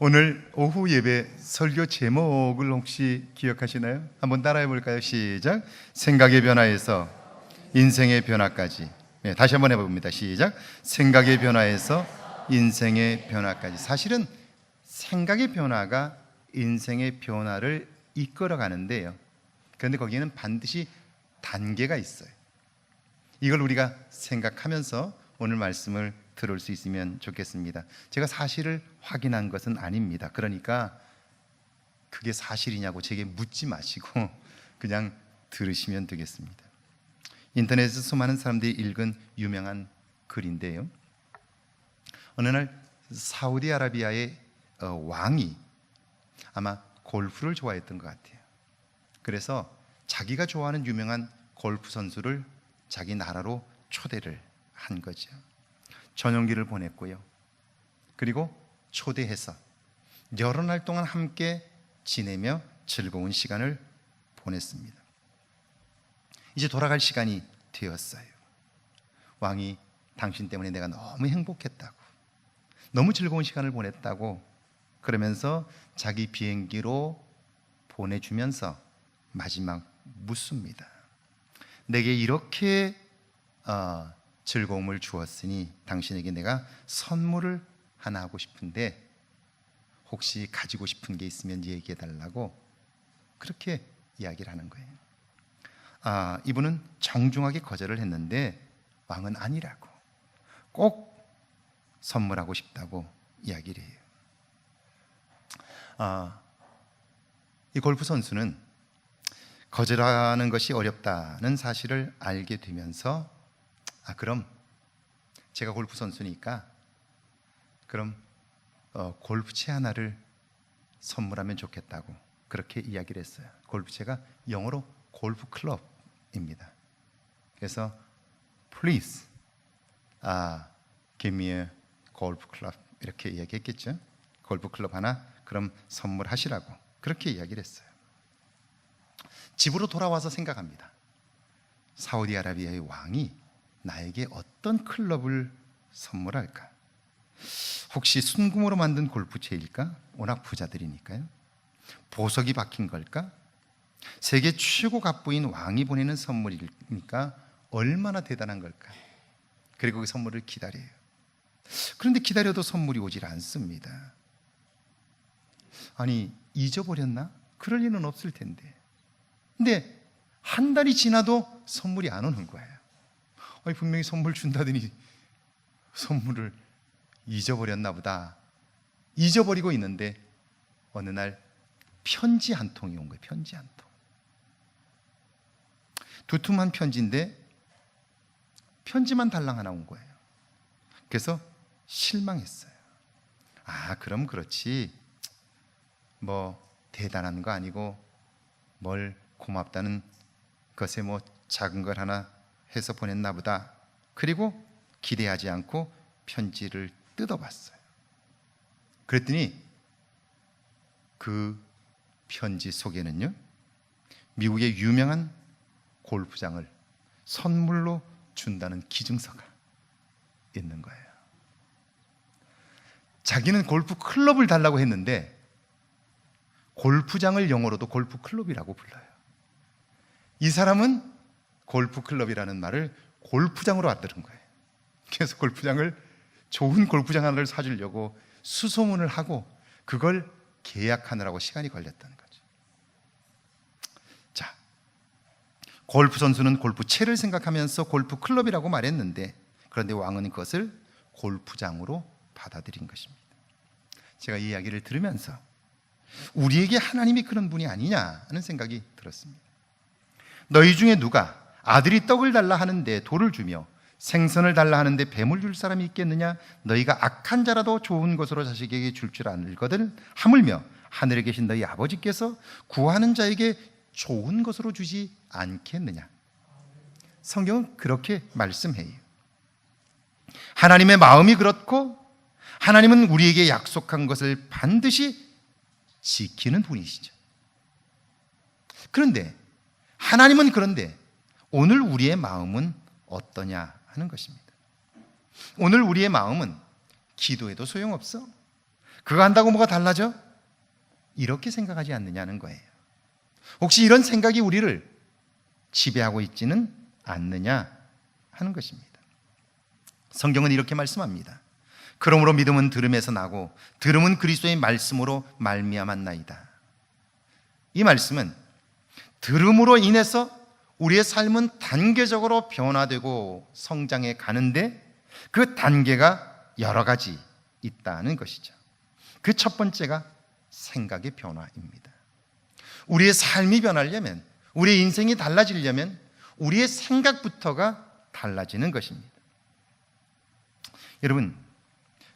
오늘 오후 예배 설교 제목을 혹시 기억하시나요? 한번 따라해 볼까요? 시작. 생각의 변화에서 인생의 변화까지. 네, 다시 한번 해봅니다. 시작. 생각의 변화에서 인생의 변화까지. 사실은 생각의 변화가 인생의 변화를 이끌어 가는데요. 그런데 거기에는 반드시 단계가 있어요. 이걸 우리가 생각하면서 오늘 말씀을 들을 수 있으면 좋겠습니다. 제가 사실을 확인한 것은 아닙니다. 그러니까 그게 사실이냐고 제게 묻지 마시고 그냥 들으시면 되겠습니다. 인터넷에서 수많은 사람들이 읽은 유명한 글인데요. 어느 날 사우디아라비아의 왕이 아마 골프를 좋아했던 것 같아요. 그래서 자기가 좋아하는 유명한 골프 선수를 자기 나라로 초대를 한 거죠. 전용기를 보냈고요. 그리고 초대해서 여러 날 동안 함께 지내며 즐거운 시간을 보냈습니다. 이제 돌아갈 시간이 되었어요. 왕이 당신 때문에 내가 너무 행복했다고, 너무 즐거운 시간을 보냈다고 그러면서 자기 비행기로 보내주면서 마지막 묻습니다. 내게 이렇게 즐거움을 주었으니 당신에게 내가 선물을 하나 하고 싶은데 혹시 가지고 싶은 게 있으면 얘기해 달라고 그렇게 이야기를 하는 거예요. 이분은 정중하게 거절을 했는데 왕은 아니라고 꼭 선물하고 싶다고 이야기를 해요. 이 골프 선수는 거절하는 것이 어렵다는 사실을 알게 되면서 그럼 제가 골프 선수니까 그럼 골프채 하나를 선물하면 좋겠다고 그렇게 이야기를 했어요. 골프채가 영어로 골프 클럽입니다. 그래서 Please give me a golf club 이렇게 이야기했겠죠. 골프 클럽 하나 그럼 선물하시라고 그렇게 이야기를 했어요. 집으로 돌아와서 생각합니다. 사우디아라비아의 왕이 나에게 어떤 클럽을 선물할까? 혹시 순금으로 만든 골프채일까? 워낙 부자들이니까요. 보석이 박힌 걸까? 세계 최고 갑부인 왕이 보내는 선물이니까 얼마나 대단한 걸까? 그리고 그 선물을 기다려요. 그런데 기다려도 선물이 오질 않습니다. 아니, 잊어버렸나? 그럴 리는 없을 텐데. 근데 한 달이 지나도 선물이 안 오는 거예요. 분명히 선물 준다더니 선물을 잊어버렸나 보다. 잊어버리고 있는데 어느 날 편지 한 통이 온 거예요. 편지 한 통. 두툼한 편지인데 편지만 달랑 하나 온 거예요. 그래서 실망했어요. 그럼 그렇지. 뭐 대단한 거 아니고 뭘 고맙다는 것에 뭐 작은 걸 하나 해서 보냈나 보다. 그리고 기대하지 않고 편지를 뜯어봤어요. 그랬더니 그 편지 속에는요, 미국의 유명한 골프장을 선물로 준다는 기증서가 있는 거예요. 자기는 골프 클럽을 달라고 했는데 골프장을 영어로도 골프 클럽이라고 불러요. 이 사람은 골프 클럽이라는 말을 골프장으로 알아들은 거예요. 그래서 좋은 골프장 하나를 사주려고 수소문을 하고 그걸 계약하느라고 시간이 걸렸다는 거죠. 자, 골프 선수는 골프채를 생각하면서 골프 클럽이라고 말했는데 그런데 왕은 그것을 골프장으로 받아들인 것입니다. 제가 이 이야기를 들으면서 우리에게 하나님이 그런 분이 아니냐 하는 생각이 들었습니다. 너희 중에 누가 아들이 떡을 달라 하는데 돌을 주며 생선을 달라 하는데 뱀을 줄 사람이 있겠느냐? 너희가 악한 자라도 좋은 것으로 자식에게 줄 줄 알거든 하물며 하늘에 계신 너희 아버지께서 구하는 자에게 좋은 것으로 주지 않겠느냐? 성경은 그렇게 말씀해요. 하나님의 마음이 그렇고 하나님은 우리에게 약속한 것을 반드시 지키는 분이시죠. 그런데 하나님은 그런데 오늘 우리의 마음은 어떠냐 하는 것입니다. 오늘 우리의 마음은 기도해도 소용없어. 그거 한다고 뭐가 달라져? 이렇게 생각하지 않느냐는 거예요. 혹시 이런 생각이 우리를 지배하고 있지는 않느냐 하는 것입니다. 성경은 이렇게 말씀합니다. 그러므로 믿음은 들음에서 나고 들음은 그리스도의 말씀으로 말미암았나이다. 이 말씀은 들음으로 인해서 우리의 삶은 단계적으로 변화되고 성장해 가는데 그 단계가 여러 가지 있다는 것이죠. 그 첫 번째가 생각의 변화입니다. 우리의 삶이 변하려면, 우리의 인생이 달라지려면 우리의 생각부터가 달라지는 것입니다. 여러분,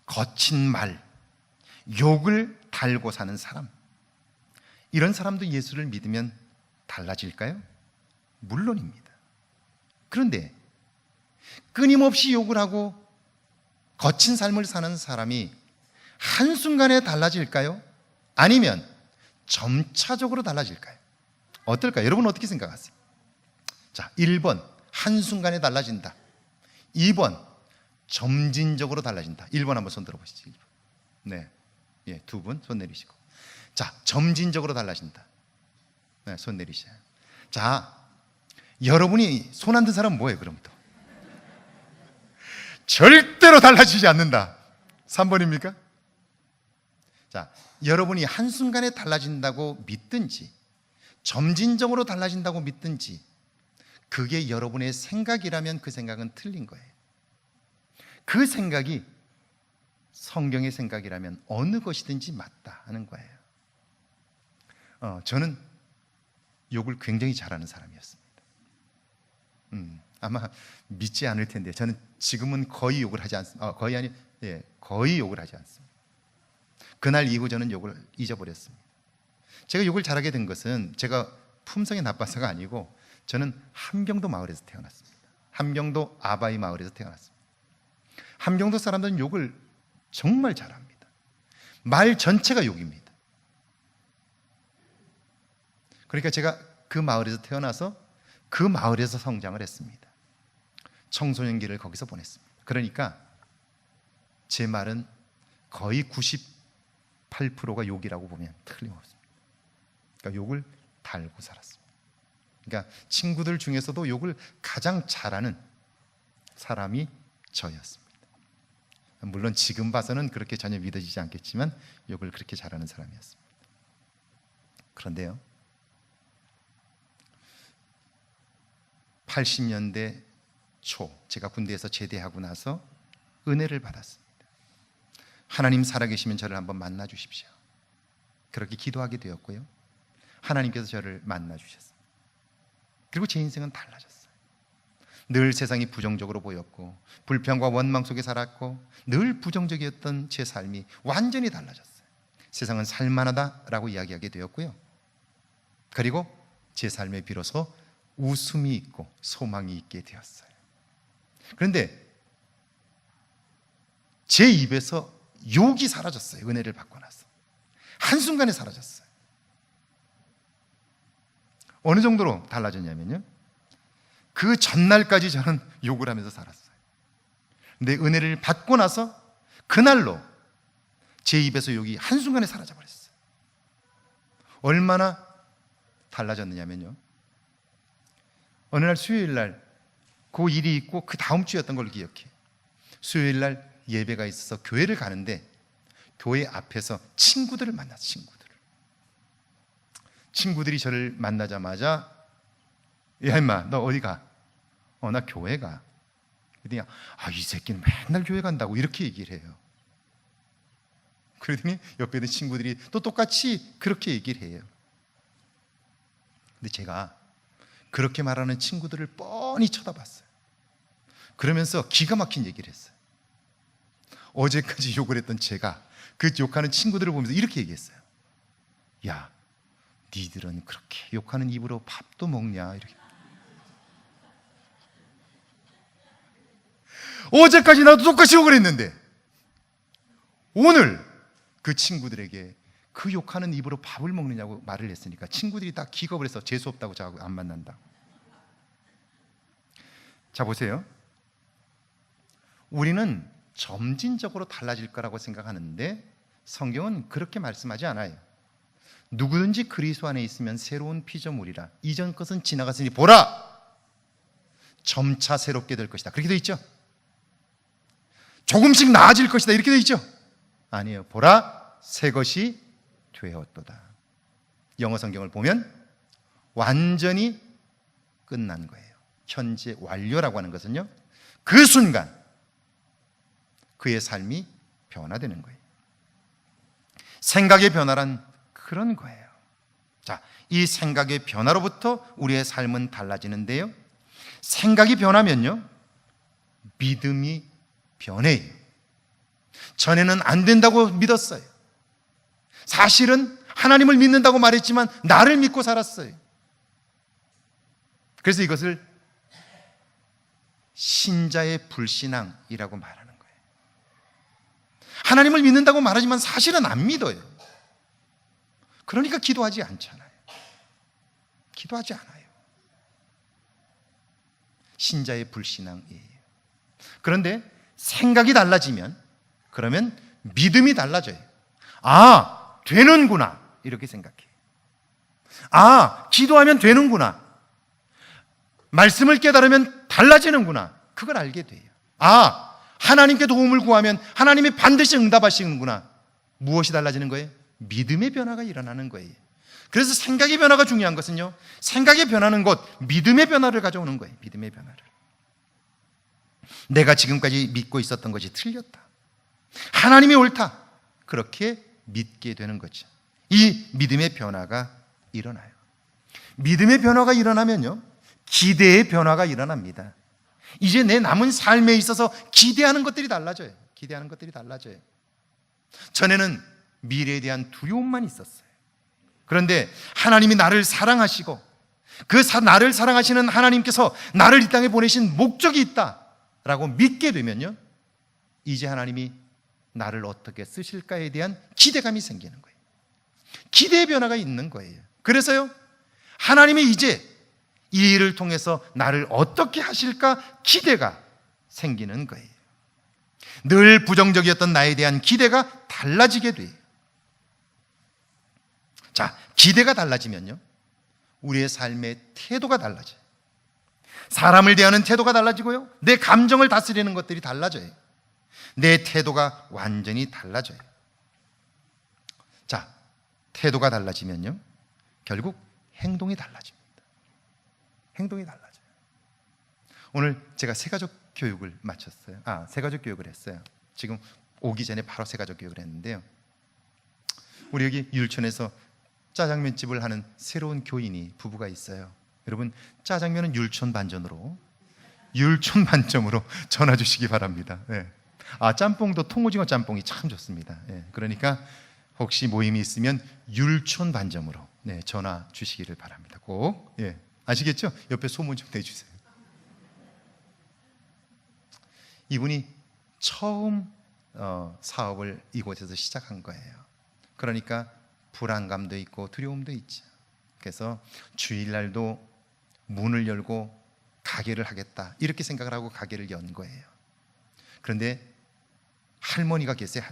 거친 말, 욕을 달고 사는 사람, 이런 사람도 예수를 믿으면 달라질까요? 물론입니다. 그런데 끊임없이 욕을 하고 거친 삶을 사는 사람이 한순간에 달라질까요? 아니면 점차적으로 달라질까요? 어떨까요? 여러분 어떻게 생각하세요? 자, 1번 한순간에 달라진다. 2번 점진적으로 달라진다. 1번 한번 손 들어보시죠. 1번. 네, 예, 두 분 손 내리시고. 자, 점진적으로 달라진다. 네, 손 내리셔요. 자, 여러분이 손 안 든 사람은 뭐예요? 그럼 또 절대로 달라지지 않는다. 3번입니까? 자, 여러분이 한순간에 달라진다고 믿든지 점진적으로 달라진다고 믿든지 그게 여러분의 생각이라면 그 생각은 틀린 거예요. 그 생각이 성경의 생각이라면 어느 것이든지 맞다 하는 거예요. 저는 욕을 굉장히 잘하는 사람이었습니다. 아마 믿지 않을 텐데 저는 지금은 거의 욕을 하지 않습니다. 거의 욕을 하지 않습니다. 그날 이후 저는 욕을 잊어버렸습니다. 제가 욕을 잘하게 된 것은 제가 품성이 나빠서가 아니고 저는 함경도 마을에서 태어났습니다. 함경도 아바이 마을에서 태어났습니다. 함경도 사람들은 욕을 정말 잘합니다. 말 전체가 욕입니다. 그러니까 제가 그 마을에서 태어나서 그 마을에서 성장을 했습니다. 청소년기를 거기서 보냈습니다. 그러니까 제 말은 거의 98%가 욕이라고 보면 틀림없습니다. 그러니까 욕을 달고 살았습니다. 그러니까 친구들 중에서도 욕을 가장 잘하는 사람이 저였습니다. 물론 지금 봐서는 그렇게 전혀 믿어지지 않겠지만 욕을 그렇게 잘하는 사람이었습니다. 그런데요, 80년대 초 제가 군대에서 제대하고 나서 은혜를 받았습니다. 하나님 살아계시면 저를 한번 만나 주십시오. 그렇게 기도하게 되었고요, 하나님께서 저를 만나 주셨습니다. 그리고 제 인생은 달라졌어요. 늘 세상이 부정적으로 보였고 불평과 원망 속에 살았고 늘 부정적이었던 제 삶이 완전히 달라졌어요. 세상은 살만하다라고 이야기하게 되었고요, 그리고 제 삶에 비로소 웃음이 있고 소망이 있게 되었어요. 그런데 제 입에서 욕이 사라졌어요. 은혜를 받고 나서 한순간에 사라졌어요. 어느 정도로 달라졌냐면요, 그 전날까지 저는 욕을 하면서 살았어요. 근데 은혜를 받고 나서 그날로 제 입에서 욕이 한순간에 사라져 버렸어요. 얼마나 달라졌느냐면요, 어느 날 수요일 날 그 일이 있고 그 다음 주였던 걸 기억해요. 수요일 날 예배가 있어서 교회를 가는데 교회 앞에서 친구들을 만났어요. 친구들이 저를 만나자마자 야 임마 너 어디 가? 나 교회 가. 그랬더니 이 새끼는 맨날 교회 간다고 이렇게 얘기를 해요. 그러더니 옆에 있는 친구들이 또 똑같이 그렇게 얘기를 해요. 근데 제가 그렇게 말하는 친구들을 뻔히 쳐다봤어요. 그러면서 기가 막힌 얘기를 했어요. 어제까지 욕을 했던 제가 그 욕하는 친구들을 보면서 이렇게 얘기했어요. 야, 니들은 그렇게 욕하는 입으로 밥도 먹냐? 이렇게. 어제까지 나도 똑같이 욕을 했는데 오늘 그 친구들에게 그 욕하는 입으로 밥을 먹느냐고 말을 했으니까 친구들이 다 기겁을 해서 재수없다고 저하고 안 만난다. 자, 보세요. 우리는 점진적으로 달라질 거라고 생각하는데 성경은 그렇게 말씀하지 않아요. 누구든지 그리스도 안에 있으면 새로운 피조물이라. 이전 것은 지나갔으니 보라! 점차 새롭게 될 것이다. 그렇게 되어 있죠. 조금씩 나아질 것이다. 이렇게 되어 있죠. 아니에요. 보라, 새 것이 되었도다. 영어 성경을 보면 완전히 끝난 거예요. 현재 완료라고 하는 것은요, 그 순간 그의 삶이 변화되는 거예요. 생각의 변화란 그런 거예요. 자, 이 생각의 변화로부터 우리의 삶은 달라지는데요, 생각이 변하면요, 믿음이 변해요. 전에는 안 된다고 믿었어요. 사실은 하나님을 믿는다고 말했지만 나를 믿고 살았어요. 그래서 이것을 신자의 불신앙이라고 말하는 거예요. 하나님을 믿는다고 말하지만 사실은 안 믿어요. 그러니까 기도하지 않잖아요. 기도하지 않아요. 신자의 불신앙이에요. 그런데 생각이 달라지면, 그러면 믿음이 달라져요. 아, 되는구나, 이렇게 생각해요. 아, 기도하면 되는구나, 말씀을 깨달으면 달라지는구나, 그걸 알게 돼요. 아, 하나님께 도움을 구하면 하나님이 반드시 응답하시는구나. 무엇이 달라지는 거예요? 믿음의 변화가 일어나는 거예요. 그래서 생각의 변화가 중요한 것은요, 생각의 변화는 곧 믿음의 변화를 가져오는 거예요. 믿음의 변화를. 내가 지금까지 믿고 있었던 것이 틀렸다, 하나님이 옳다, 그렇게 믿게 되는 거죠. 이 믿음의 변화가 일어나요. 믿음의 변화가 일어나면요, 기대의 변화가 일어납니다. 이제 내 남은 삶에 있어서 기대하는 것들이 달라져요. 기대하는 것들이 달라져요. 전에는 미래에 대한 두려움만 있었어요. 그런데 하나님이 나를 사랑하시고 그 나를 사랑하시는 하나님께서 나를 이 땅에 보내신 목적이 있다라고 믿게 되면요, 이제 하나님이 나를 어떻게 쓰실까에 대한 기대감이 생기는 거예요. 기대의 변화가 있는 거예요. 그래서요, 하나님이 이제 이 일을 통해서 나를 어떻게 하실까 기대가 생기는 거예요. 늘 부정적이었던 나에 대한 기대가 달라지게 돼요. 자, 기대가 달라지면요, 우리의 삶의 태도가 달라져요. 사람을 대하는 태도가 달라지고요, 내 감정을 다스리는 것들이 달라져요. 내 태도가 완전히 달라져요. 자, 태도가 달라지면요, 결국 행동이 달라집니다. 행동이 달라져요. 오늘 제가 새가족 교육을 마쳤어요. 새가족 교육을 했어요. 지금 오기 전에 바로 새가족 교육을 했는데요, 우리 여기 율촌에서 짜장면집을 하는 새로운 교인이 부부가 있어요. 여러분, 짜장면은 율촌 반점으로 전화 주시기 바랍니다. 네. 짬뽕도 통오징어 짬뽕이 참 좋습니다. 네. 그러니까 혹시 모임이 있으면 율촌 반점으로 전화 주시기를 바랍니다. 꼭. 예. 아시겠죠? 옆에 소문 좀 내주세요. 이분이 처음 사업을 이곳에서 시작한 거예요. 그러니까 불안감도 있고 두려움도 있죠. 그래서 주일날도 문을 열고 가게를 하겠다, 이렇게 생각을 하고 가게를 연 거예요. 그런데 할머니가 계세요.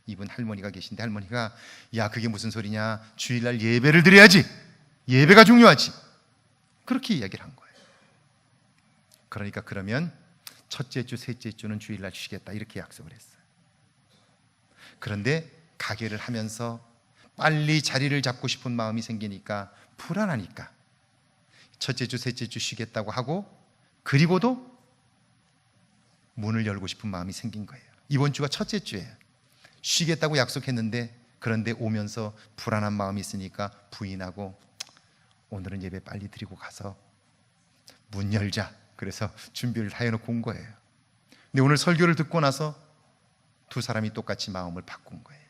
이분 할머니가 계신데, 할머니가 야, 그게 무슨 소리냐, 주일날 예배를 드려야지, 예배가 중요하지, 그렇게 이야기를 한 거예요. 그러니까 그러면 첫째 주, 셋째 주는 주일날 쉬겠다, 이렇게 약속을 했어요. 그런데 가게를 하면서 빨리 자리를 잡고 싶은 마음이 생기니까, 불안하니까 첫째 주, 셋째 주 쉬겠다고 하고, 그리고도 문을 열고 싶은 마음이 생긴 거예요. 이번 주가 첫째 주예요. 쉬겠다고 약속했는데, 그런데 오면서 불안한 마음이 있으니까 부인하고 오늘은 예배 빨리 드리고 가서 문 열자, 그래서 준비를 다 해놓고 온 거예요. 근데 오늘 설교를 듣고 나서 두 사람이 똑같이 마음을 바꾼 거예요.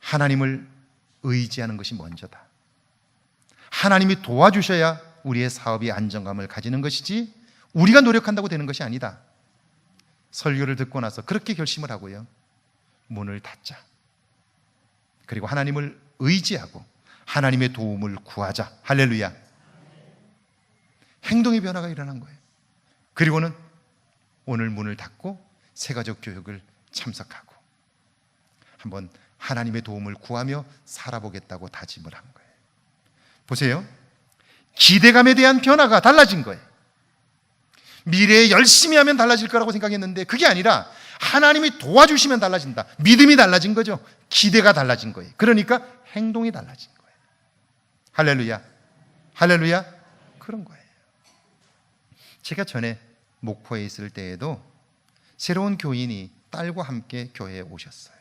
하나님을 의지하는 것이 먼저다. 하나님이 도와주셔야 우리의 사업이 안정감을 가지는 것이지 우리가 노력한다고 되는 것이 아니다. 설교를 듣고 나서 그렇게 결심을 하고요, 문을 닫자. 그리고 하나님을 의지하고 하나님의 도움을 구하자. 할렐루야. 행동의 변화가 일어난 거예요. 그리고는 오늘 문을 닫고 새가족 교육을 참석하고 한번 하나님의 도움을 구하며 살아보겠다고 다짐을 한 거예요. 보세요. 기대감에 대한 변화가 달라진 거예요. 미래에 열심히 하면 달라질 거라고 생각했는데 그게 아니라 하나님이 도와주시면 달라진다. 믿음이 달라진 거죠. 기대가 달라진 거예요. 그러니까 행동이 달라진 거예요. 할렐루야. 할렐루야. 그런 거예요. 제가 전에 목포에 있을 때에도 새로운 교인이 딸과 함께 교회에 오셨어요.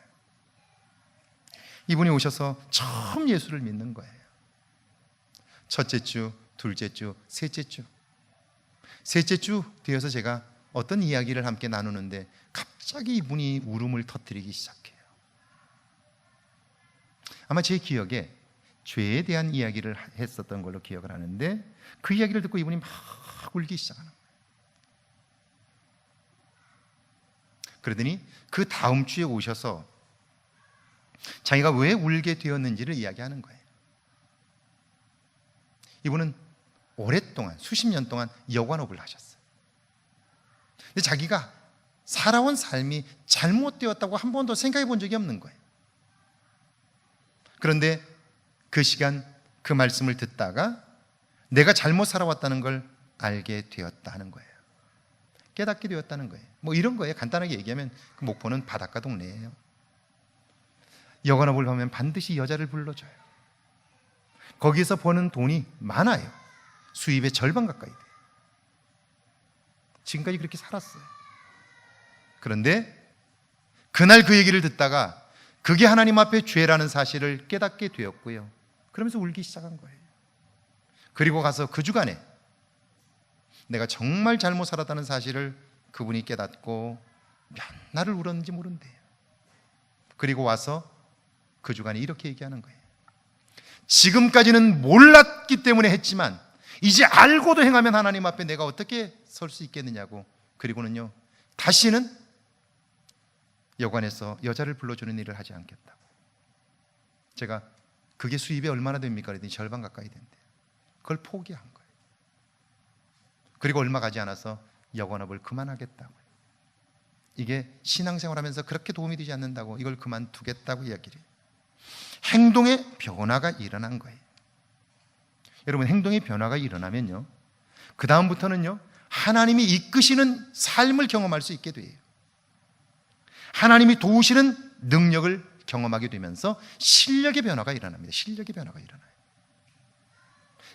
이분이 오셔서 처음 예수를 믿는 거예요. 첫째 주, 둘째 주, 셋째 주. 셋째 주 되어서 제가 어떤 이야기를 함께 나누는데 갑자기 이분이 울음을 터뜨리기 시작해요. 아마 제 기억에 죄에 대한 이야기를 했었던 걸로 기억을 하는데 그 이야기를 듣고 이분이 막 울기 시작하는 거예요. 그러더니 그 다음 주에 오셔서 자기가 왜 울게 되었는지를 이야기하는 거예요. 이분은 오랫동안 수십 년 동안 여관업을 하셨어요. 근데 자기가 살아온 삶이 잘못되었다고 한 번도 생각해 본 적이 없는 거예요. 그런데 그 시간 그 말씀을 듣다가 내가 잘못 살아왔다는 걸 알게 되었다 하는 거예요. 깨닫게 되었다는 거예요. 뭐 이런 거예요. 간단하게 얘기하면 그 목포는 바닷가 동네예요. 여관업을 하면 반드시 여자를 불러줘요. 거기서 버는 돈이 많아요. 수입의 절반 가까이 돼요. 지금까지 그렇게 살았어요. 그런데 그날 그 얘기를 듣다가 그게 하나님 앞에 죄라는 사실을 깨닫게 되었고요. 그러면서 울기 시작한 거예요. 그리고 가서 그 주간에 내가 정말 잘못 살았다는 사실을 그분이 깨닫고 몇 날을 울었는지 모른대요. 그리고 와서 그 주간에 이렇게 얘기하는 거예요. 지금까지는 몰랐기 때문에 했지만 이제 알고도 행하면 하나님 앞에 내가 어떻게 설 수 있겠느냐고. 그리고는요, 다시는 여관에서 여자를 불러주는 일을 하지 않겠다고. 제가 그게 수입이 얼마나 됩니까? 그랬더니 절반 가까이 된대요. 그걸 포기한 거예요. 그리고 얼마 가지 않아서 여관업을 그만하겠다고요. 이게 신앙생활하면서 그렇게 도움이 되지 않는다고, 이걸 그만두겠다고 이야기를 해요. 행동의 변화가 일어난 거예요. 여러분, 행동의 변화가 일어나면요, 그 다음부터는요, 하나님이 이끄시는 삶을 경험할 수 있게 돼요. 하나님이 도우시는 능력을 경험하게 되면서 실력의 변화가 일어납니다. 실력의 변화가 일어나요.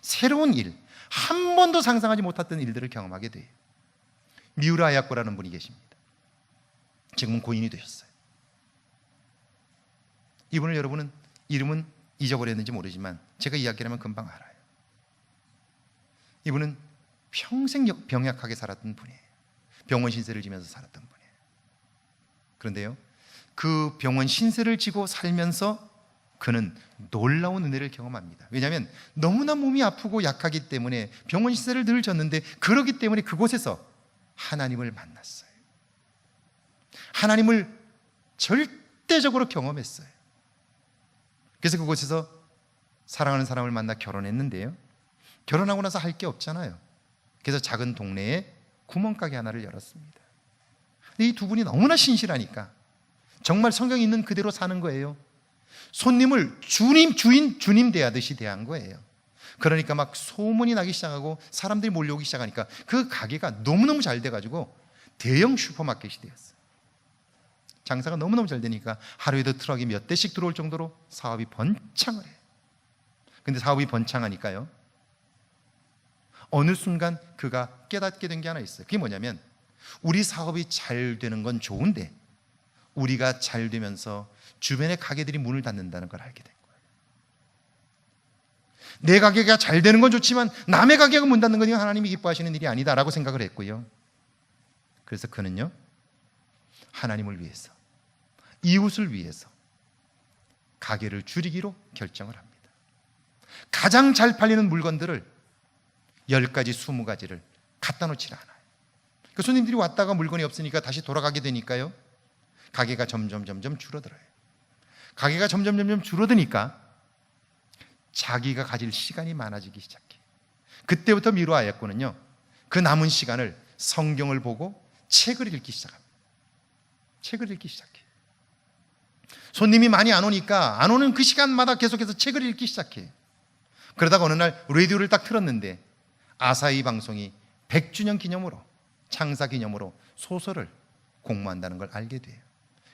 새로운 일, 한 번도 상상하지 못했던 일들을 경험하게 돼요. 미우라 아야코라는 분이 계십니다. 지금은 고인이 되셨어요. 이분을 여러분은 이름은 잊어버렸는지 모르지만 제가 이야기를 하면 금방 알아요. 이분은 평생 병약하게 살았던 분이에요. 병원 신세를 지면서 살았던 분이에요. 그런데요, 그 병원 신세를 지고 살면서 그는 놀라운 은혜를 경험합니다. 왜냐하면 너무나 몸이 아프고 약하기 때문에 병원 신세를 늘 졌는데, 그러기 때문에 그곳에서 하나님을 만났어요. 하나님을 절대적으로 경험했어요. 그래서 그곳에서 사랑하는 사람을 만나 결혼했는데요, 결혼하고 나서 할 게 없잖아요. 그래서 작은 동네에 구멍가게 하나를 열었습니다. 이 두 분이 너무나 신실하니까 정말 성경에 있는 그대로 사는 거예요. 손님을 주님 대하듯이 대한 거예요. 그러니까 막 소문이 나기 시작하고 사람들이 몰려오기 시작하니까 그 가게가 너무너무 잘 돼가지고 대형 슈퍼마켓이 되었어요. 장사가 너무너무 잘 되니까 하루에도 트럭이 몇 대씩 들어올 정도로 사업이 번창을 해요. 근데 사업이 번창하니까요, 어느 순간 그가 깨닫게 된 게 하나 있어요. 그게 뭐냐면, 우리 사업이 잘 되는 건 좋은데 우리가 잘 되면서 주변의 가게들이 문을 닫는다는 걸 알게 된 거예요. 내 가게가 잘 되는 건 좋지만 남의 가게가 문 닫는 건 하나님이 기뻐하시는 일이 아니다라고 생각을 했고요. 그래서 그는요, 하나님을 위해서, 이웃을 위해서 가게를 줄이기로 결정을 합니다. 가장 잘 팔리는 물건들을 10가지, 20가지를 갖다 놓지 않아요. 그 손님들이 왔다가 물건이 없으니까 다시 돌아가게 되니까요, 가게가 점점 줄어들어요. 가게가 점점 줄어드니까 자기가 가질 시간이 많아지기 시작해요. 그때부터 미루아 아야코는요, 그 남은 시간을 성경을 보고 책을 읽기 시작합니다. 책을 읽기 시작해요. 손님이 많이 안 오니까 안 오는 그 시간마다 계속해서 책을 읽기 시작해. 그러다가 어느 날 라디오를 딱 틀었는데 아사히 방송이 100주년 기념으로, 창사 기념으로 소설을 공모한다는 걸 알게 돼요.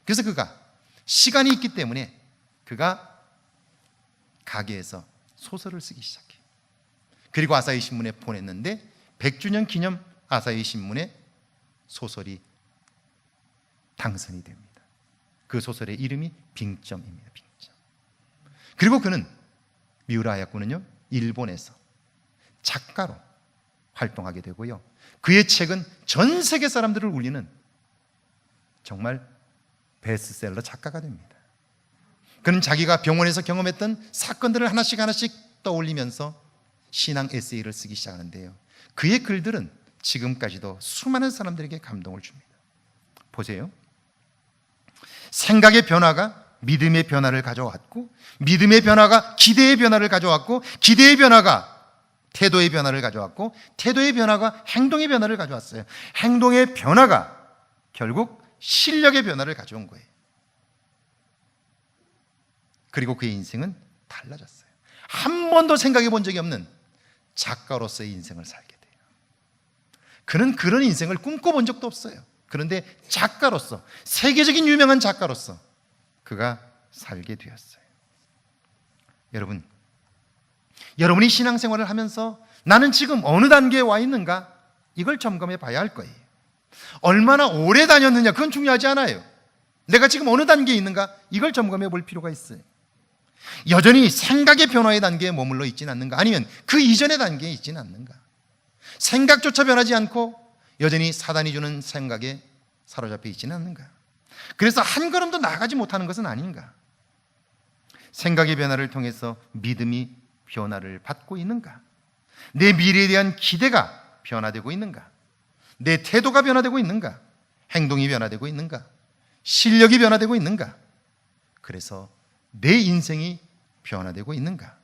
그래서 그가 시간이 있기 때문에 그가 가게에서 소설을 쓰기 시작해. 그리고 아사히 신문에 보냈는데 100주년 기념 아사히 신문에 소설이 당선이 됩니다. 그 소설의 이름이 빙점입니다. 빙점. 그리고 그는 미우라 하야코는요, 일본에서 작가로 활동하게 되고요, 그의 책은 전 세계 사람들을 울리는 정말 베스트셀러 작가가 됩니다. 그는 자기가 병원에서 경험했던 사건들을 하나씩 떠올리면서 신앙 에세이를 쓰기 시작하는데요, 그의 글들은 지금까지도 수많은 사람들에게 감동을 줍니다. 보세요. 생각의 변화가 믿음의 변화를 가져왔고, 믿음의 변화가 기대의 변화를 가져왔고, 기대의 변화가 태도의 변화를 가져왔고, 태도의 변화가 행동의 변화를 가져왔어요. 행동의 변화가 결국 실력의 변화를 가져온 거예요. 그리고 그의 인생은 달라졌어요. 한 번도 생각해 본 적이 없는 작가로서의 인생을 살게 돼요. 그는 그런 인생을 꿈꿔본 적도 없어요. 그런데 작가로서, 세계적인 유명한 작가로서 그가 살게 되었어요. 여러분, 여러분이 신앙생활을 하면서 나는 지금 어느 단계에 와 있는가? 이걸 점검해 봐야 할 거예요. 얼마나 오래 다녔느냐, 그건 중요하지 않아요. 내가 지금 어느 단계에 있는가? 이걸 점검해 볼 필요가 있어요. 여전히 생각의 변화의 단계에 머물러 있지는 않는가? 아니면 그 이전의 단계에 있지는 않는가? 생각조차 변하지 않고 여전히 사단이 주는 생각에 사로잡혀 있지는 않는가? 그래서 한 걸음도 나가지 못하는 것은 아닌가? 생각의 변화를 통해서 믿음이 변화를 받고 있는가? 내 미래에 대한 기대가 변화되고 있는가? 내 태도가 변화되고 있는가? 행동이 변화되고 있는가? 실력이 변화되고 있는가? 그래서 내 인생이 변화되고 있는가?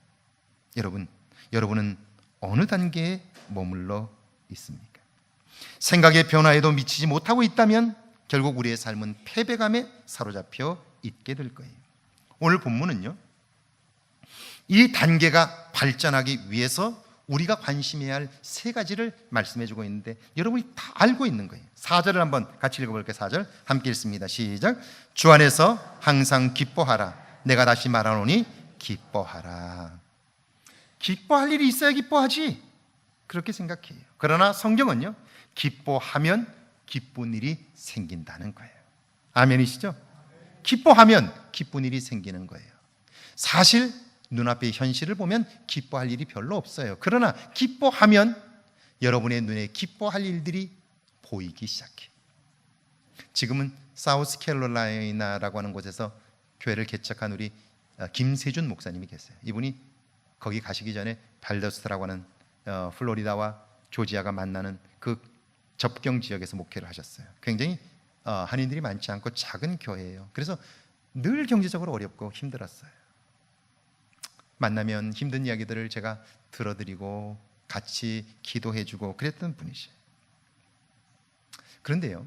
여러분은 어느 단계에 머물러 있습니까? 생각의 변화에도 미치지 못하고 있다면 결국 우리의 삶은 패배감에 사로잡혀 있게 될 거예요. 오늘 본문은요, 이 단계가 발전하기 위해서 우리가 관심해야 할 세 가지를 말씀해 주고 있는데 여러분이 다 알고 있는 거예요. 4절을 한번 같이 읽어볼게요. 4절 함께 읽습니다. 시작. 주 안에서 항상 기뻐하라. 내가 다시 말하노니 기뻐하라. 기뻐할 일이 있어야 기뻐하지, 그렇게 생각해요. 그러나 성경은요, 기뻐하면 기쁜 일이 생긴다는 거예요. 아멘이시죠? 기뻐하면 기쁜 일이 생기는 거예요. 사실 눈앞의 현실을 보면 기뻐할 일이 별로 없어요. 그러나 기뻐하면 여러분의 눈에 기뻐할 일들이 보이기 시작해. 지금은 사우스캐롤라이나라고 하는 곳에서 교회를 개척한 우리 김세준 목사님이 계세요. 이분이 거기 가시기 전에 발더스트라고 하는 플로리다와 조지아가 만나는 그 접경 지역에서 목회를 하셨어요. 굉장히 한인들이 많지 않고 작은 교회예요. 그래서 늘 경제적으로 어렵고 힘들었어요. 만나면 힘든 이야기들을 제가 들어드리고 같이 기도해주고 그랬던 분이시에요. 그런데요,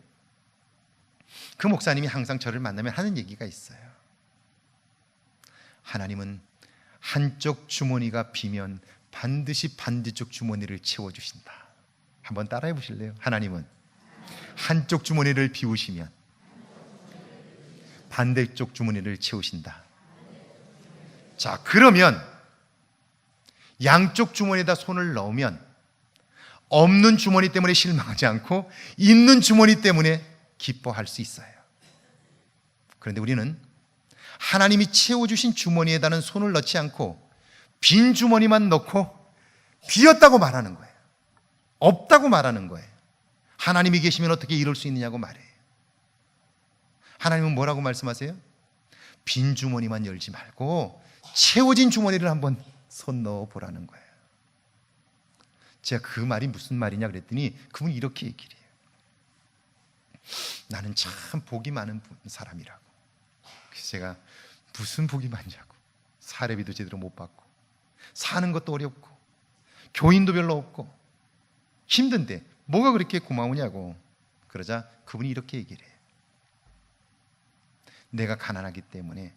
그 목사님이 항상 저를 만나면 하는 얘기가 있어요. 하나님은 한쪽 주머니가 비면 반드시 반대쪽 주머니를 채워주신다. 한번 따라해 보실래요? 하나님은 한쪽 주머니를 비우시면 반대쪽 주머니를 채우신다. 자, 그러면 양쪽 주머니에다 손을 넣으면 없는 주머니 때문에 실망하지 않고 있는 주머니 때문에 기뻐할 수 있어요. 그런데 우리는 하나님이 채워주신 주머니에다는 손을 넣지 않고 빈 주머니만 넣고 비었다고 말하는 거예요. 없다고 말하는 거예요. 하나님이 계시면 어떻게 이럴 수 있느냐고 말해요. 하나님은 뭐라고 말씀하세요? 빈 주머니만 열지 말고 채워진 주머니를 한번 손 넣어 보라는 거예요. 제가 그 말이 무슨 말이냐 그랬더니 그분이 이렇게 얘기를 해요. 나는 참 복이 많은 사람이라고. 그래서 제가 무슨 복이 많냐고. 사례비도 제대로 못 받고 사는 것도 어렵고 교인도 별로 없고 힘든데 뭐가 그렇게 고마우냐고. 그러자 그분이 이렇게 얘기를 해요. 내가 가난하기 때문에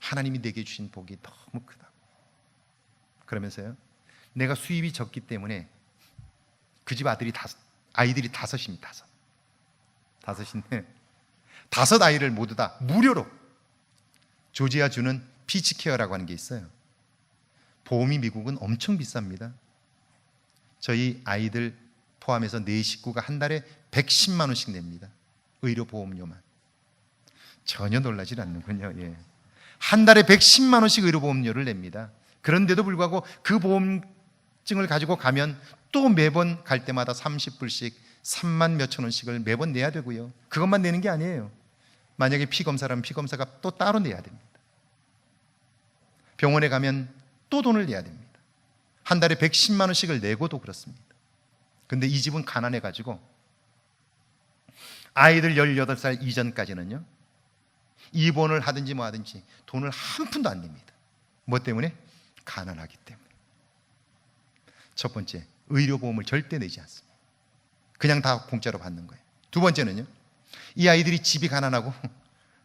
하나님이 내게 주신 복이 너무 크다. 그러면서요, 내가 수입이 적기 때문에 그 집 아이들이 다섯입니다. 다섯인데 5 아이를 모두 다 무료로 조지아주는 피치케어라고 하는 게 있어요. 보험이 미국은 엄청 비쌉니다. 저희 아이들 포함해서 4식구가 한 달에 110만 원씩 냅니다. 의료보험료만. 전혀 놀라질 않는군요. 예. 한 달에 110만 원씩 의료보험료를 냅니다. 그런데도 불구하고 그 보험증을 가지고 가면 또 매번 갈 때마다 30불씩 3만 몇천 원씩을 매번 내야 되고요. 그것만 내는 게 아니에요. 만약에 피검사라면 피검사가 또 따로 내야 됩니다. 병원에 가면 또 돈을 내야 됩니다. 한 달에 110만 원씩을 내고도 그렇습니다. 근데 이 집은 가난해가지고 아이들 18살 이전까지는요, 입원을 하든지 뭐 하든지 돈을 한 푼도 안 냅니다. 뭐 때문에? 가난하기 때문에. 첫 번째, 의료보험을 절대 내지 않습니다. 그냥 다 공짜로 받는 거예요. 두 번째는요, 이 아이들이 집이 가난하고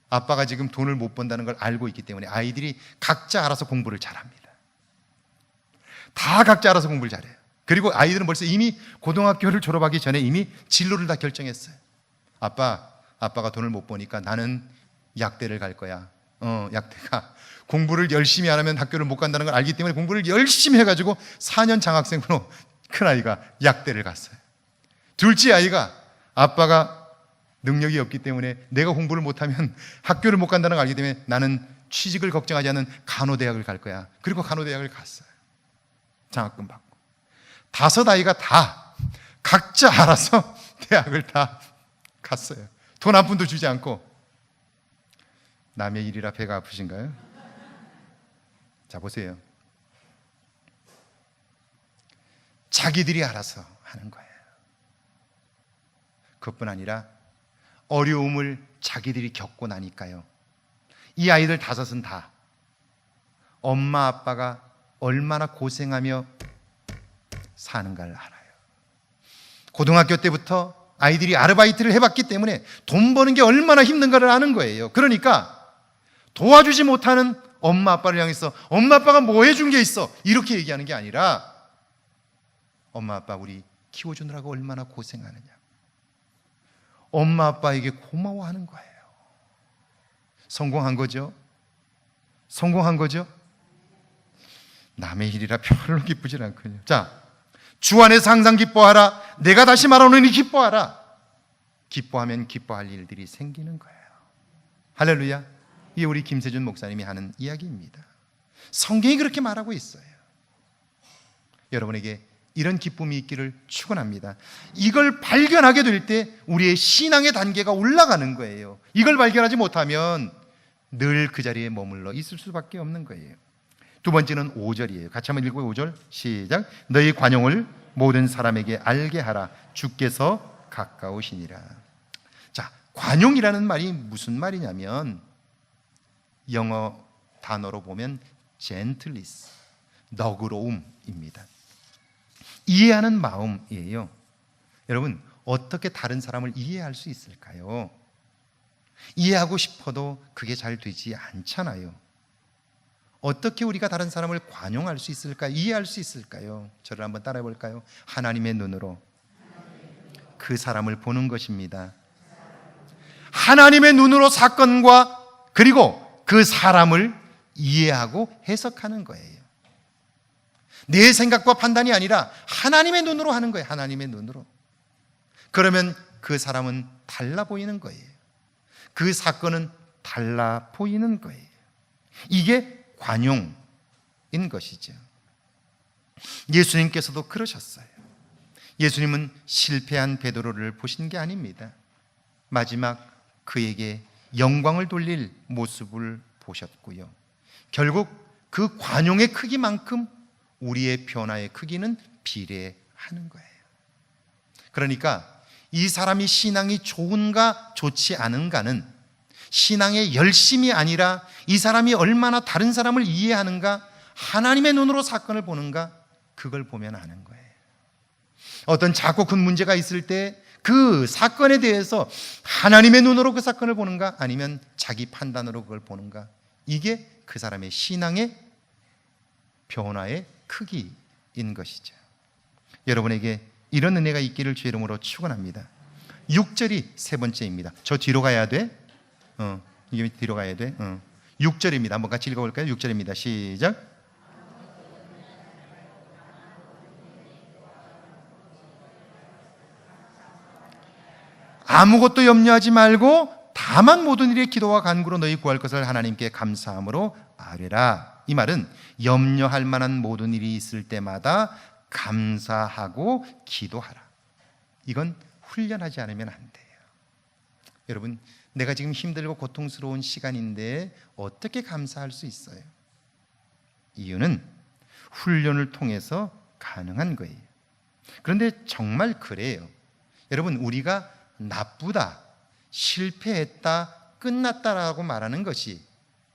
아빠가 지금 돈을 못 번다는 걸 알고 있기 때문에 아이들이 각자 알아서 공부를 잘합니다. 다 각자 알아서 공부를 잘해요. 그리고 아이들은 벌써 이미 고등학교를 졸업하기 전에 이미 진로를 다 결정했어요. 아빠가 돈을 못 버니까 나는 약대를 갈 거야. 약대가 공부를 열심히 안 하면 학교를 못 간다는 걸 알기 때문에 공부를 열심히 해가지고 4년 장학생으로 큰아이가 약대를 갔어요. 둘째 아이가 아빠가 능력이 없기 때문에 내가 공부를 못하면 학교를 못 간다는 걸 알기 때문에 나는 취직을 걱정하지 않은 간호대학을 갈 거야. 그리고 간호대학을 갔어요. 장학금 받고. 5 아이가 다 각자 알아서 대학을 다 갔어요. 돈 한 푼도 주지 않고. 남의 일이라 배가 아프신가요? 자, 보세요. 자기들이 알아서 하는 거예요. 그것뿐 아니라 어려움을 자기들이 겪고 나니까요, 이 아이들 5은 다 엄마 아빠가 얼마나 고생하며 사는가를 알아요. 고등학교 때부터 아이들이 아르바이트를 해봤기 때문에 돈 버는 게 얼마나 힘든가를 아는 거예요. 그러니까 도와주지 못하는 엄마 아빠를 향해서 엄마 아빠가 뭐 해준 게 있어, 이렇게 얘기하는 게 아니라 엄마 아빠 우리 키워주느라고 얼마나 고생하느냐, 엄마 아빠에게 고마워하는 거예요. 성공한 거죠? 성공한 거죠? 남의 일이라 별로 기쁘질 않군요. 자, 주 안에서 항상 기뻐하라. 내가 다시 말하노니 기뻐하라. 기뻐하면 기뻐할 일들이 생기는 거예요. 할렐루야. 이게 우리 김세준 목사님이 하는 이야기입니다. 성경이 그렇게 말하고 있어요. 여러분에게 이런 기쁨이 있기를 축원합니다. 이걸 발견하게 될 때 우리의 신앙의 단계가 올라가는 거예요. 이걸 발견하지 못하면 늘 그 자리에 머물러 있을 수밖에 없는 거예요. 두 번째는 5절이에요. 같이 한번 읽고요. 5절 시작. 너희 관용을 모든 사람에게 알게 하라. 주께서 가까우시니라. 자, 관용이라는 말이 무슨 말이냐면 영어 단어로 보면 gentleness, 너그러움입니다. 이해하는 마음이에요. 여러분, 어떻게 다른 사람을 이해할 수 있을까요? 이해하고 싶어도 그게 잘 되지 않잖아요. 어떻게 우리가 다른 사람을 관용할 수 있을까요? 이해할 수 있을까요? 저를 한번 따라해 볼까요? 하나님의 눈으로 그 사람을 보는 것입니다. 하나님의 눈으로 사건과 그리고 그 사람을 이해하고 해석하는 거예요. 내 생각과 판단이 아니라 하나님의 눈으로 하는 거예요. 하나님의 눈으로. 그러면 그 사람은 달라 보이는 거예요. 그 사건은 달라 보이는 거예요. 이게 관용인 것이죠. 예수님께서도 그러셨어요. 예수님은 실패한 베드로를 보신 게 아닙니다. 마지막 그에게 영광을 돌릴 모습을 보셨고요. 결국 그 관용의 크기만큼 우리의 변화의 크기는 비례하는 거예요. 그러니까 이 사람이 신앙이 좋은가 좋지 않은가는 신앙의 열심이 아니라 이 사람이 얼마나 다른 사람을 이해하는가, 하나님의 눈으로 사건을 보는가, 그걸 보면 아는 거예요. 어떤 작고 큰 문제가 있을 때 그 사건에 대해서 하나님의 눈으로 그 사건을 보는가, 아니면 자기 판단으로 그걸 보는가? 이게 그 사람의 신앙의 변화의 크기인 것이죠. 여러분에게 이런 은혜가 있기를 주의 이름으로 축원합니다. 6절이 세 번째입니다. 저 뒤로 가야 돼? 이게 뒤로 가야 돼? 6절입니다. 한번 같이 읽어볼까요? 6절입니다. 시작. 아무것도 염려하지 말고 다만 모든 일에 기도와 간구로 너희 구할 것을 하나님께 감사함으로 아뢰라. 이 말은 염려할 만한 모든 일이 있을 때마다 감사하고 기도하라. 이건 훈련하지 않으면 안 돼요. 여러분, 내가 지금 힘들고 고통스러운 시간인데 어떻게 감사할 수 있어요? 이유는 훈련을 통해서 가능한 거예요. 그런데 정말 그래요. 여러분, 우리가 나쁘다, 실패했다, 끝났다라고 말하는 것이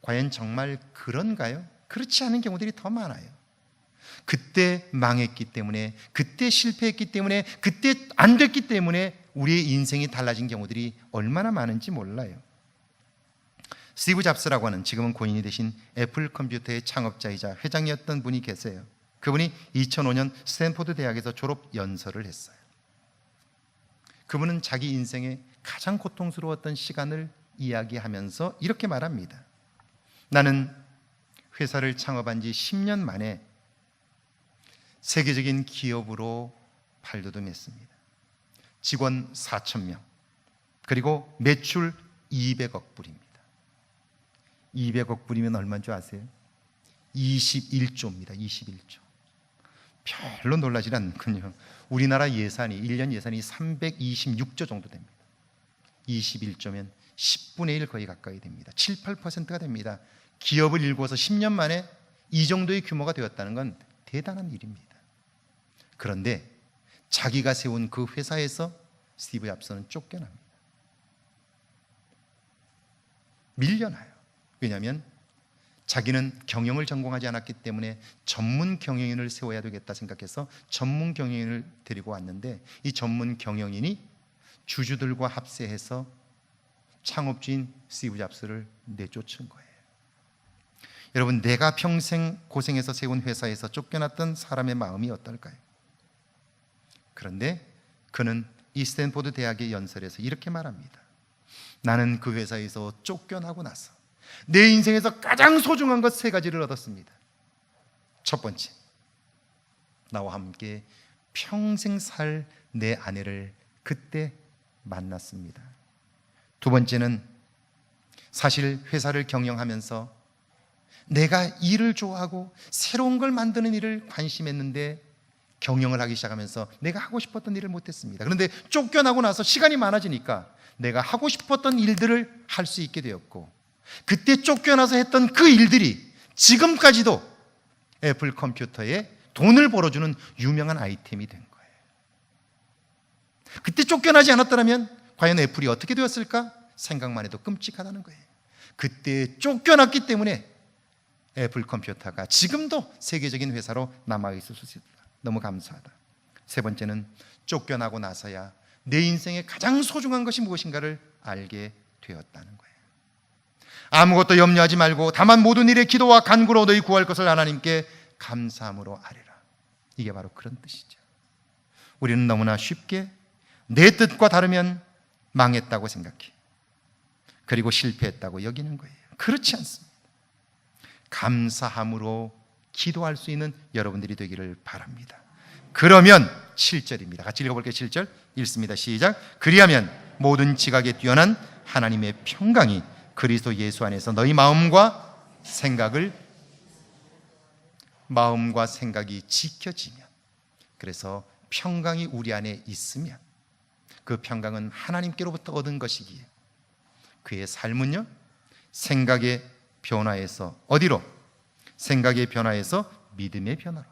과연 정말 그런가요? 그렇지 않은 경우들이 더 많아요. 그때 망했기 때문에, 그때 실패했기 때문에, 그때 안 됐기 때문에 우리의 인생이 달라진 경우들이 얼마나 많은지 몰라요. 스티브 잡스라고 하는, 지금은 고인이 되신 애플 컴퓨터의 창업자이자 회장이었던 분이 계세요. 그분이 2005년 스탠포드 대학에서 졸업 연설을 했어요. 그분은 자기 인생의 가장 고통스러웠던 시간을 이야기하면서 이렇게 말합니다. 나는 회사를 창업한 지 10년 만에 세계적인 기업으로 발돋움했습니다. 직원 4,000명, 그리고 매출 200억 불입니다. 200억 불이면 얼마인 줄 아세요? 21조입니다. 21조. 별로 놀라지 않군요. 우리나라 예산이 1년 예산이 326조 정도 됩니다. 21조면 10분의 1 거의 가까이 됩니다. 7, 8%가 됩니다. 기업을 일구어서 10년 만에 이 정도의 규모가 되었다는 건 대단한 일입니다. 그런데 자기가 세운 그 회사에서 스티브 잡스는 쫓겨납니다. 밀려나요. 왜냐하면 자기는 경영을 전공하지 않았기 때문에 전문 경영인을 세워야 되겠다 생각해서 전문 경영인을 데리고 왔는데, 이 전문 경영인이 주주들과 합세해서 창업주인 스티브 잡스를 내쫓은 거예요. 여러분, 내가 평생 고생해서 세운 회사에서 쫓겨났던 사람의 마음이 어떨까요? 그런데 그는 이 스탠포드 대학의 연설에서 이렇게 말합니다. 나는 그 회사에서 쫓겨나고 나서 내 인생에서 가장 소중한 것 3가지를 얻었습니다. 첫 번째, 나와 함께 평생 살 내 아내를 그때 만났습니다. 두 번째는 사실 회사를 경영하면서 내가 일을 좋아하고 새로운 걸 만드는 일을 관심했는데 경영을 하기 시작하면서 내가 하고 싶었던 일을 못했습니다. 그런데 쫓겨나고 나서 시간이 많아지니까 내가 하고 싶었던 일들을 할 수 있게 되었고, 그때 쫓겨나서 했던 그 일들이 지금까지도 애플 컴퓨터에 돈을 벌어주는 유명한 아이템이 된 거예요. 그때 쫓겨나지 않았더라면 과연 애플이 어떻게 되었을까? 생각만 해도 끔찍하다는 거예요. 그때 쫓겨났기 때문에 애플 컴퓨터가 지금도 세계적인 회사로 남아있을 수 있다. 너무 감사하다. 세 번째는 쫓겨나고 나서야 내 인생의 가장 소중한 것이 무엇인가를 알게 되었다는 거예요. 아무것도 염려하지 말고 다만 모든 일에 기도와 간구로 너희 구할 것을 하나님께 감사함으로 아뢰라. 이게 바로 그런 뜻이죠. 우리는 너무나 쉽게 내 뜻과 다르면 망했다고 생각해, 그리고 실패했다고 여기는 거예요. 그렇지 않습니다. 감사함으로 기도할 수 있는 여러분들이 되기를 바랍니다. 그러면 7절입니다. 같이 읽어볼게요. 7절 읽습니다. 시작. 그리하면 모든 지각에 뛰어난 하나님의 평강이 그리스도 예수 안에서 너희 마음과 생각이 지켜지면, 그래서 평강이 우리 안에 있으면, 그 평강은 하나님께로부터 얻은 것이기에 그의 삶은요, 생각의 변화에서 어디로? 생각의 변화에서 믿음의 변화로,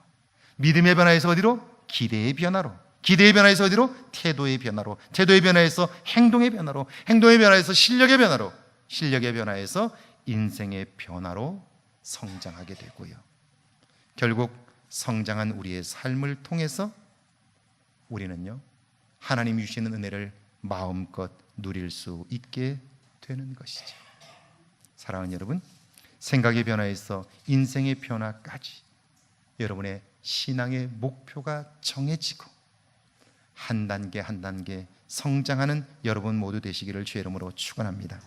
믿음의 변화에서 어디로? 기대의 변화로, 기대의 변화에서 어디로? 태도의 변화로, 태도의 변화에서 행동의 변화로, 행동의 변화에서 실력의 변화로, 실력의 변화에서 인생의 변화로 성장하게 되고요. 결국 성장한 우리의 삶을 통해서 우리는요, 하나님이 주시는 은혜를 마음껏 누릴 수 있게 되는 것이죠. 사랑하는 여러분, 생각의 변화에서 인생의 변화까지 여러분의 신앙의 목표가 정해지고 한 단계 한 단계 성장하는 여러분 모두 되시기를 주의 이름으로 축원합니다.